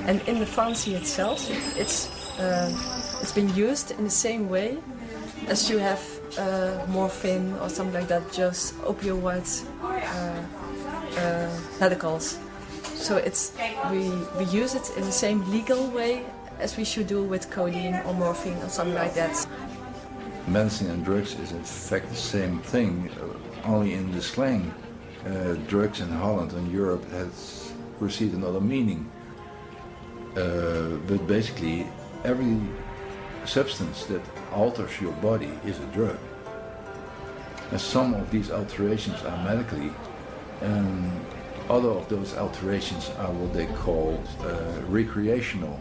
And in the pharmacy itself, it's been used in the same way as you have morphine or something like that, just opioid medicals. So we use it in the same legal way as we should do with codeine or morphine or something like that. Medicine and drugs is in fact the same thing, only in the slang. Drugs in Holland and Europe has received another meaning. But basically, every substance that alters your body is a drug. And some of these alterations are medically, and other of those alterations are what they call recreational.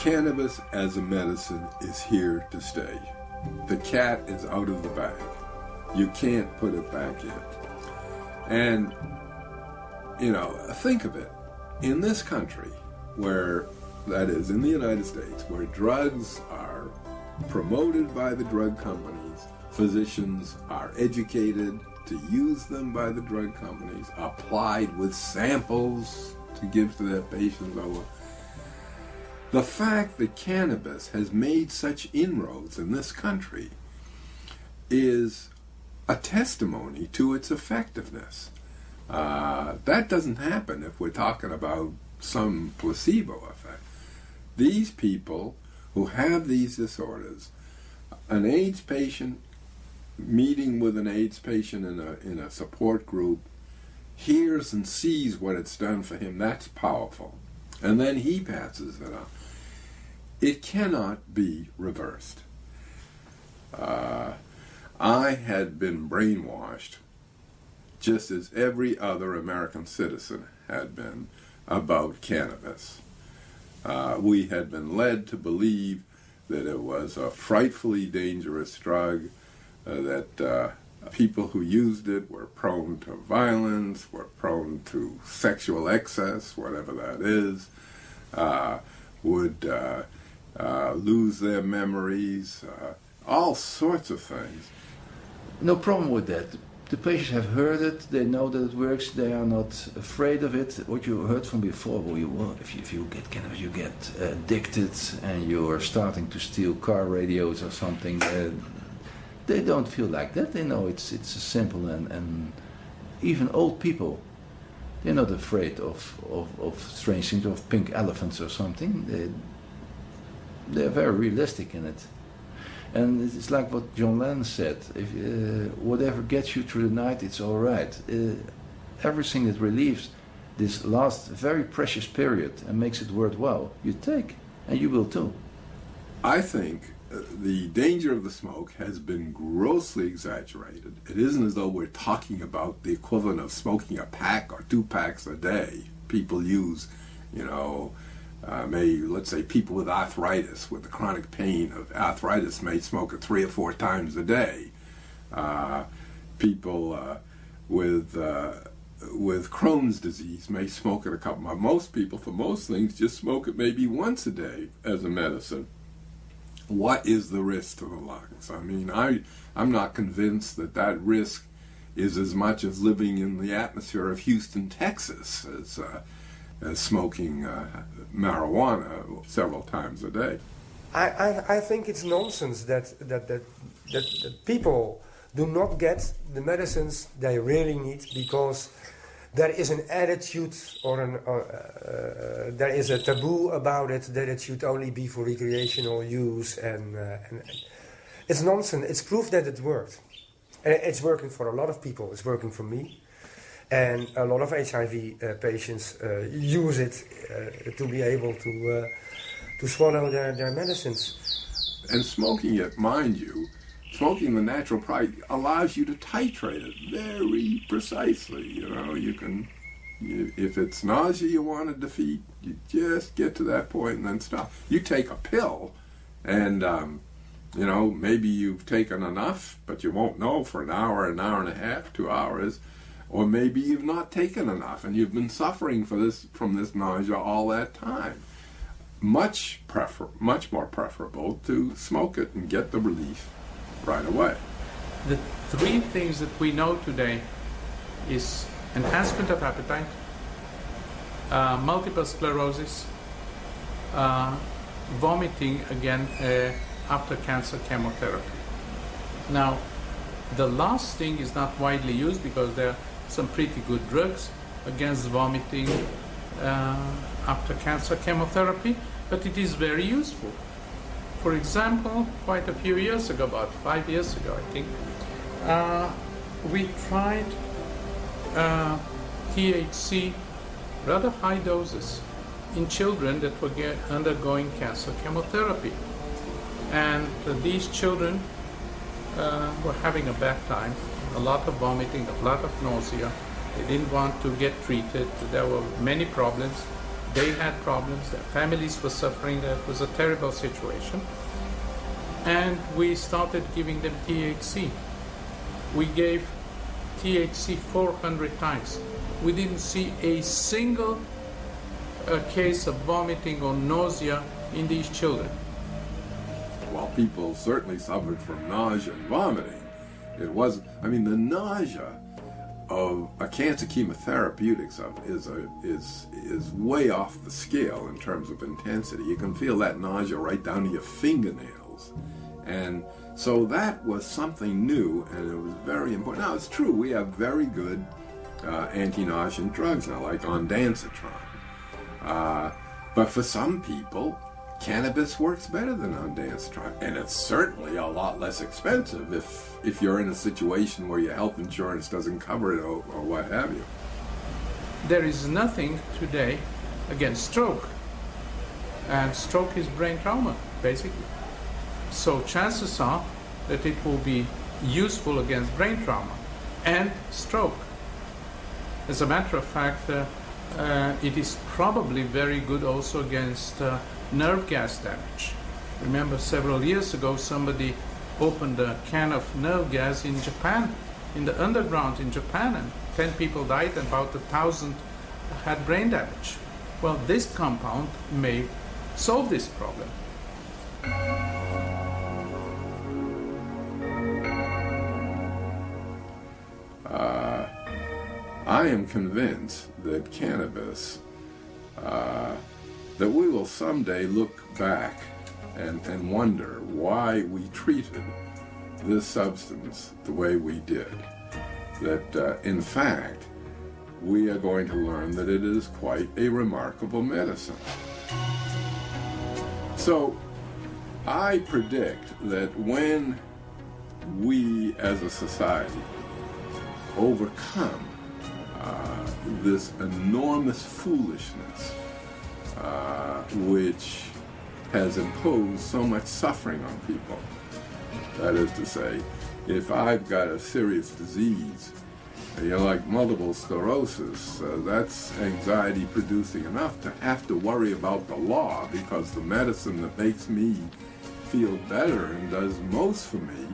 Cannabis as a medicine is here to stay. The cat is out of the bag. You can't put it back in. And, think of it. In this country, where, that is, in the United States, where drugs are promoted by the drug companies, physicians are educated to use them by the drug companies, applied with samples to give to their patients over. The fact that cannabis has made such inroads in this country is a testimony to its effectiveness. That doesn't happen if we're talking about some placebo effect. These people who have these disorders, an AIDS patient meeting with an AIDS patient in a support group, hears and sees what it's done for him. That's powerful. And then he passes it on. It cannot be reversed. I had been brainwashed, just as every other American citizen had been, about cannabis. We had been led to believe that it was a frightfully dangerous drug, that people who used it were prone to violence, were prone to sexual excess, whatever that is, would lose their memories, all sorts of things. No problem with that. The patients have heard it, they know that it works, they are not afraid of it. What you heard from before, if you get cannabis, you get addicted and you are starting to steal car radios or something. They don't feel like that. They know it's simple, and even old people, they're not afraid of strange things, of pink elephants or something. They're very realistic in it. And it's like what John Lennon said, if whatever gets you through the night, it's all right. Everything that relieves this last very precious period and makes it worthwhile, you take, and you will too. I think the danger of the smoke has been grossly exaggerated. It isn't as though we're talking about the equivalent of smoking a pack or 2 packs a day. People use, let's say people with arthritis, with the chronic pain of arthritis, may smoke it 3 or 4 times a day. People with Crohn's disease may smoke it a couple. Most people, for most things, just smoke it maybe once a day as a medicine. What is the risk to the lungs? I mean, I'm not convinced that risk is as much as living in the atmosphere of Houston, Texas, as smoking marijuana several times a day. I think it's nonsense that people do not get the medicines they really need because there is an attitude or there is a taboo about it that it should only be for recreational use, and it's nonsense. It's proof that it worked. And it's working for a lot of people. It's working for me. And a lot of HIV patients use it to be able to swallow their medicines. And smoking it, mind you, smoking the natural product allows you to titrate it very precisely. You can, if it's nausea you want to defeat, you just get to that point and then stop. You take a pill, and maybe you've taken enough, but you won't know for an hour and a half, 2 hours, or maybe you've not taken enough and you've been suffering from this nausea all that time. Much more preferable to smoke it and get the relief right away. The three things that we know today is enhancement of appetite, multiple sclerosis, vomiting again after cancer chemotherapy. Now, the last thing is not widely used because there are some pretty good drugs against vomiting after cancer chemotherapy, but it is very useful. For example, quite a few years ago, about 5 years ago, I think, we tried THC, rather high doses, in children that were undergoing cancer chemotherapy. And these children were having a bad time, a lot of vomiting, a lot of nausea. They didn't want to get treated. There were many problems. They had problems. Their families were suffering. That was a terrible situation. And we started giving them THC. We gave THC 400 times. We didn't see a single case of vomiting or nausea in these children. While people certainly suffered from nausea and vomiting, it wasn't, the nausea of a cancer chemotherapeutic is way off the scale in terms of intensity. You can feel that nausea right down to your fingernails. And so that was something new, and it was very important. Now, it's true, we have very good anti-nausea drugs now, like ondansetron. But for some people, cannabis works better than ondansetron, and it's certainly a lot less expensive if you're in a situation where your health insurance doesn't cover it or what have you. There is nothing today against stroke, and stroke is brain trauma, basically. So chances are that it will be useful against brain trauma and stroke. As a matter of fact, it is probably very good also against nerve gas damage. Remember, several years ago, somebody opened a can of nerve gas in Japan, in the underground in Japan, and 10 people died and about 1,000 had brain damage. Well, this compound may solve this problem. I am convinced that cannabis, that we will someday look back and wonder why we treated this substance the way we did. That, in fact, we are going to learn that it is quite a remarkable medicine. So, I predict that when we as a society overcome this enormous foolishness which has imposed so much suffering on people. That is to say, if I've got a serious disease, like multiple sclerosis, that's anxiety producing enough to have to worry about the law, because the medicine that makes me feel better and does most for me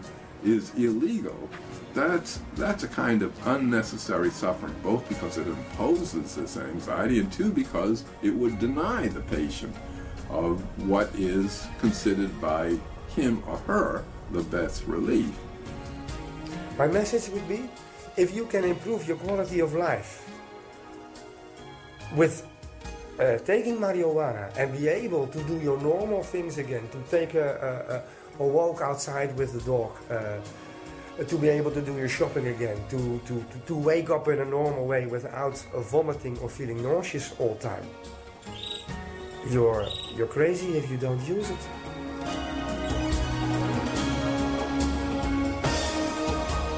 is illegal. That's a kind of unnecessary suffering, both because it imposes this anxiety, and two, because it would deny the patient of what is considered by him or her the best relief. My message would be, if you can improve your quality of life with taking marijuana and be able to do your normal things again, to take a walk outside with the dog, to be able to do your shopping again, to wake up in a normal way without vomiting or feeling nauseous all the time. You're crazy if you don't use it.